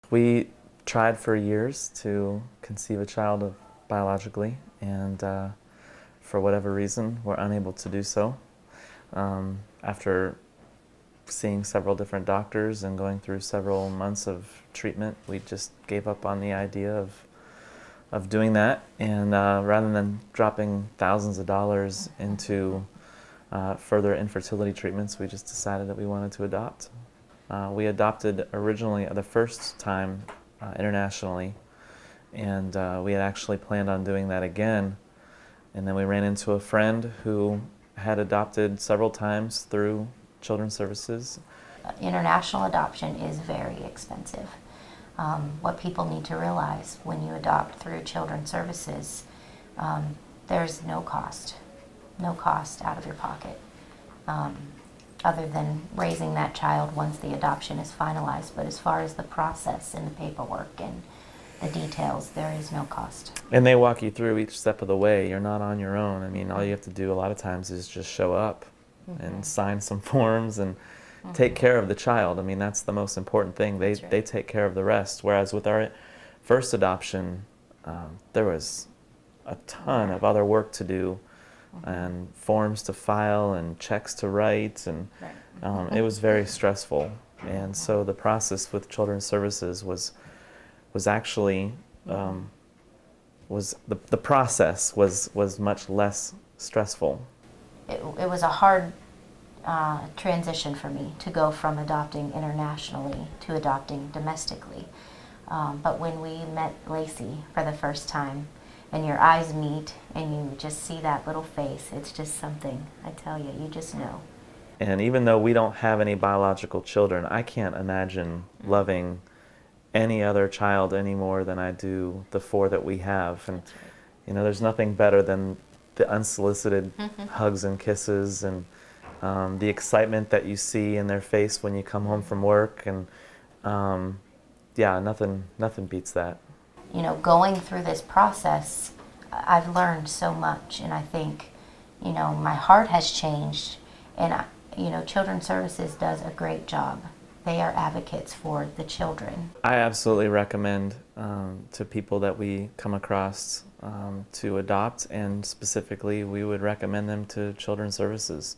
We tried for years to conceive a child biologically, and for whatever reason, were unable to do so. After seeing several different doctors and going through several months of treatment, we just gave up on the idea of doing that, and rather than dropping thousands of dollars into further infertility treatments, we just decided that we wanted to adopt. We adopted originally the first time internationally, and we had actually planned on doing that again, and then we ran into a friend who had adopted several times through Children's Services. International adoption is very expensive. What people need to realize when you adopt through Children's Services, there's no cost out of your pocket, other than raising that child once the adoption is finalized. But as far as the process and the paperwork and the details, there is no cost. And they walk you through each step of the way. You're not on your own. I mean, all you have to do a lot of times is just show up and sign some forms and take care of the child. I mean, that's the most important thing. They take care of the rest. Whereas with our first adoption, there was a ton of other work to do, and forms to file and checks to write, and it was very stressful. And so the process with Children's Services was actually the process was much less stressful. It was a hard transition for me to go from adopting internationally to adopting domestically. But when we met Lacey for the first time, and your eyes meet and you just see that little face, it's just something, I tell you, you just know. And even though we don't have any biological children, I can't imagine loving any other child any more than I do the 4 that we have. And you know, there's nothing better than the unsolicited hugs and kisses, and the excitement that you see in their face when you come home from work, and yeah, nothing beats that. You know, going through this process, I've learned so much, and I think, you know, my heart has changed, and you know, Children's Services does a great job. They are advocates for the children. I absolutely recommend to people that we come across to adopt, and specifically we would recommend them to Children's Services.